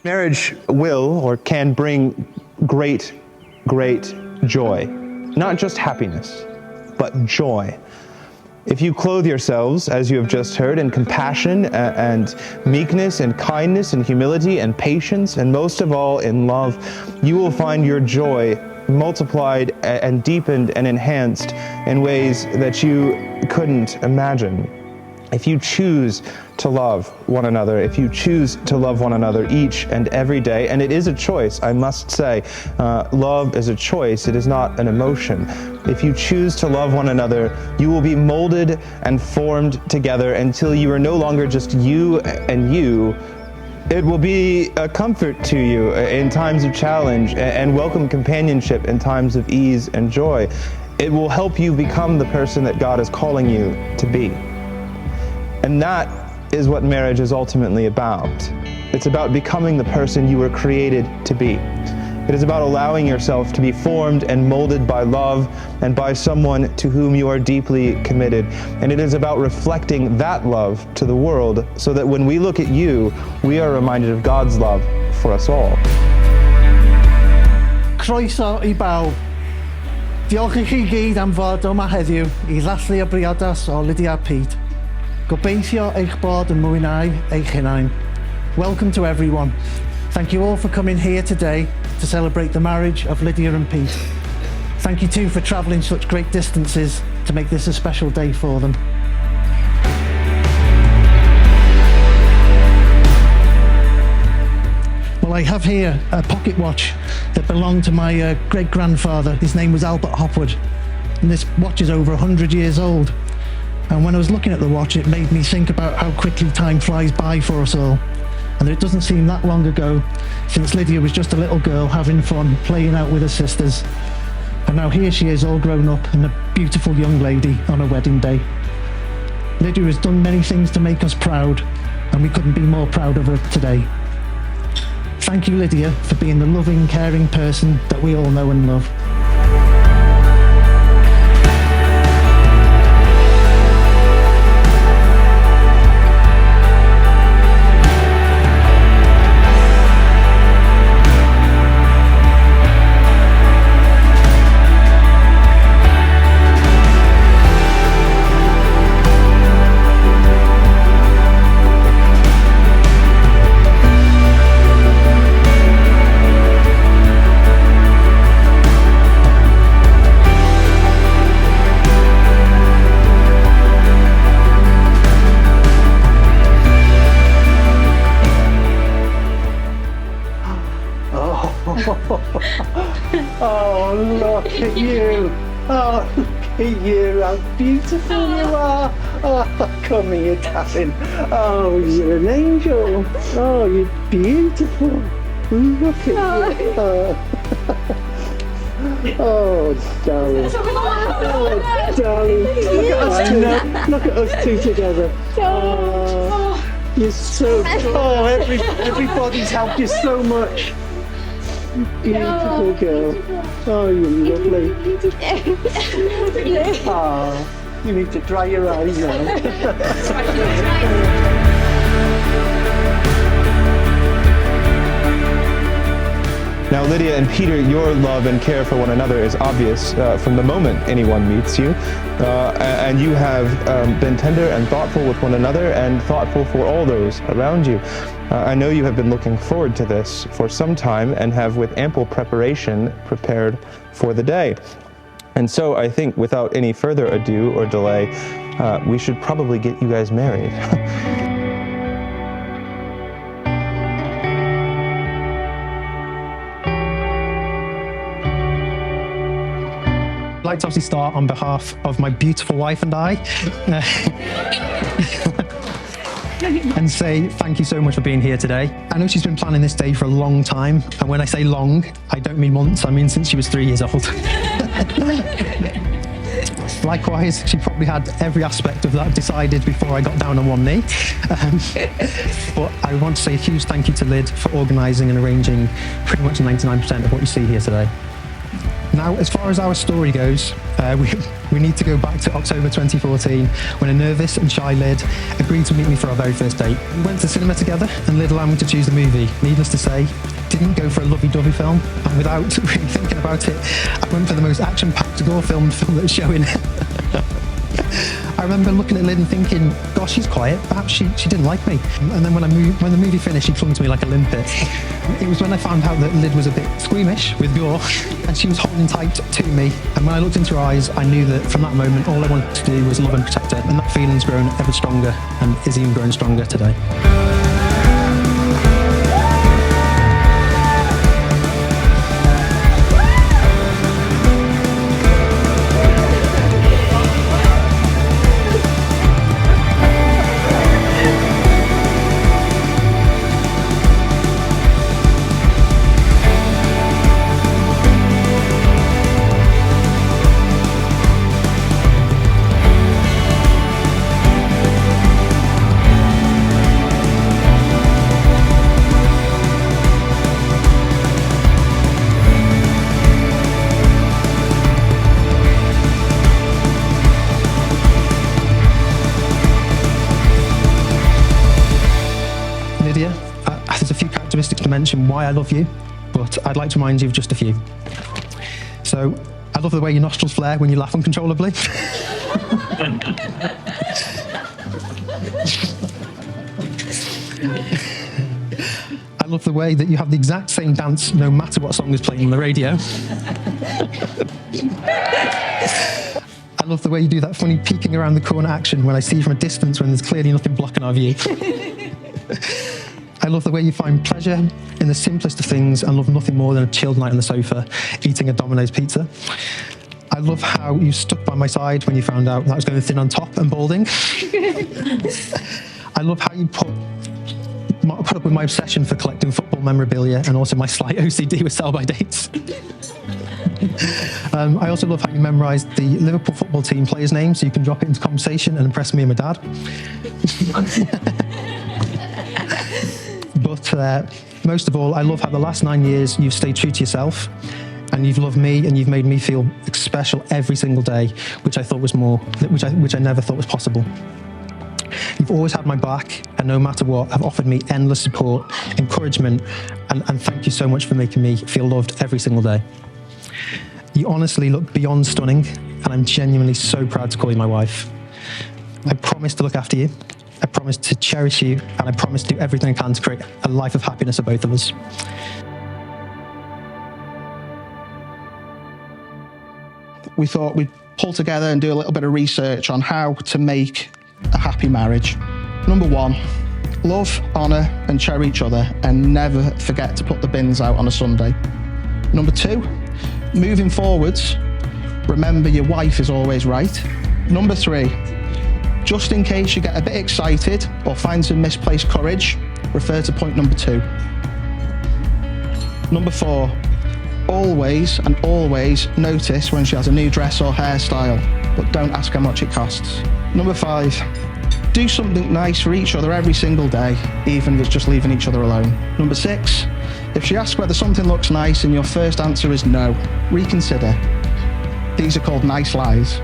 Marriage will or can bring great, great joy. Not just happiness, but joy. If you clothe yourselves, as you have just heard, in compassion and meekness and kindness and humility and patience, and most of all in love, you will find your joy multiplied and deepened and enhanced in ways that you couldn't imagine. If you choose to love one another, if you choose to love one another each and every day, and it is a choice, I must say, love is a choice, it is not an emotion. If you choose to love one another, you will be molded and formed together until you are no longer just you and you. It will be a comfort to you in times of challenge and welcome companionship in times of ease and joy. It will help you become the person that God is calling you to be. And that is what marriage is ultimately about. It's about becoming the person you were created to be. It is about allowing yourself to be formed and molded by love and by someone to whom you are deeply committed. And it is about reflecting that love to the world so that when we look at you, we are reminded of God's love for us all. Croeso I bawb. Diolch I chi gyd am fod yma heddiw I ddathlu y briodas o Lydia a Pete. Gobeithio eich bod yn mwynhau eich hunain. Welcome to everyone. Thank you all for coming here today to celebrate the marriage of Lydia and Pete. Thank you too for travelling such great distances to make this a special day for them. Well, I have here a pocket watch that belonged to my great-grandfather. His name was Albert Hopwood, and this watch is over 100 years old. And when I was looking at the watch, it made me think about how quickly time flies by for us all. And it doesn't seem that long ago since Lydia was just a little girl having fun, playing out with her sisters. And now here she is all grown up and a beautiful young lady on her wedding day. Lydia has done many things to make us proud, and we couldn't be more proud of her today. Thank you, Lydia, for being the loving, caring person that we all know and love. Oh, look at you. Oh, look at you. How beautiful you are. Oh, come here, darling. Oh, you're an angel. Oh, you're beautiful. Look at you. Oh, darling. Oh, darling. Look at us two. Look at us two together. Oh, you're so good. Oh, everybody's helped you so much. Beautiful girl. Oh, you're lovely. Oh, you need to dry your eyes now. Now, Lydia and Peter, your love and care for one another is obvious from the moment anyone meets you. And you have been tender and thoughtful with one another and thoughtful for all those around you. I know you have been looking forward to this for some time and have with ample preparation prepared for the day. And so I think without any further ado or delay, we should probably get you guys married. I'd like to obviously start on behalf of my beautiful wife and I and say thank you so much for being here today. I know she's been planning this day for a long time, and when I say long, I don't mean months, I mean since she was 3 years old. Likewise, she probably had every aspect of that decided before I got down on one knee. But I want to say a huge thank you to Lyd for organising and arranging pretty much 99% of what you see here today. Now, as far as our story goes, we need to go back to October 2014, when a nervous and shy Lyd agreed to meet me for our very first date. We went to cinema together, and Lyd allowed me to choose the movie. Needless to say, didn't go for a lovey-dovey film, and without really thinking about it, I went for the most action-packed, gore-filmed film that was showing. I remember looking at Lyd and thinking, gosh, she's quiet, perhaps she didn't like me. And then when the movie finished, she clung to me like a limpet. It was when I found out that Lyd was a bit squeamish with gore, and she was holding tight to me. And when I looked into her eyes, I knew that from that moment, all I wanted to do was love and protect her. And that feeling's grown ever stronger, and is even growing stronger today. Lydia, there's a few characteristics to mention why I love you, but I'd like to remind you of just a few. So, I love the way your nostrils flare when you laugh uncontrollably. I love the way that you have the exact same dance no matter what song is playing on the radio. I love the way you do that funny peeking around the corner action when I see you from a distance when there's clearly nothing blocking our view. I love the way you find pleasure in the simplest of things and love nothing more than a chilled night on the sofa eating a Domino's pizza. I love how you stuck by my side when you found out that I was going thin on top and balding. I love how you put up with my obsession for collecting football memorabilia and also my slight OCD with sell-by dates. I also love how you memorised the Liverpool football team players' names so you can drop it into conversation and impress me and my dad. But most of all, I love how the last 9 years you've stayed true to yourself, and you've loved me and you've made me feel special every single day, which I thought was which I never thought was possible. You've always had my back, and no matter what, have offered me endless support, encouragement, and thank you so much for making me feel loved every single day. You honestly look beyond stunning, and I'm genuinely so proud to call you my wife. I promise to look after you, I promise to cherish you, and I promise to do everything I can to create a life of happiness for both of us. We thought we'd pull together and do a little bit of research on how to make a happy marriage. Number one, love, honour and cherish each other and never forget to put the bins out on a Sunday. Number two, moving forwards, remember your wife is always right. Number three, just in case you get a bit excited or find some misplaced courage, refer to point number two. Number four, always notice when she has a new dress or hairstyle, but don't ask how much it costs. Number five, do something nice for each other every single day, even if it's just leaving each other alone. Number six, if she asks whether something looks nice and your first answer is no, reconsider. These are called nice lies.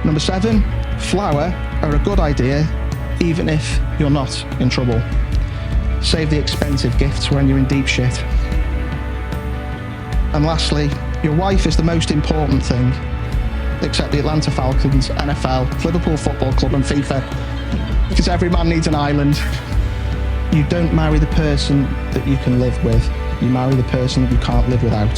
Number seven, flower are a good idea, even if you're not in trouble. Save the expensive gifts when you're in deep shit. And lastly, your wife is the most important thing, except the Atlanta Falcons, NFL, Liverpool Football Club and FIFA, because every man needs an island. You don't marry the person that you can live with, you marry the person that you can't live without.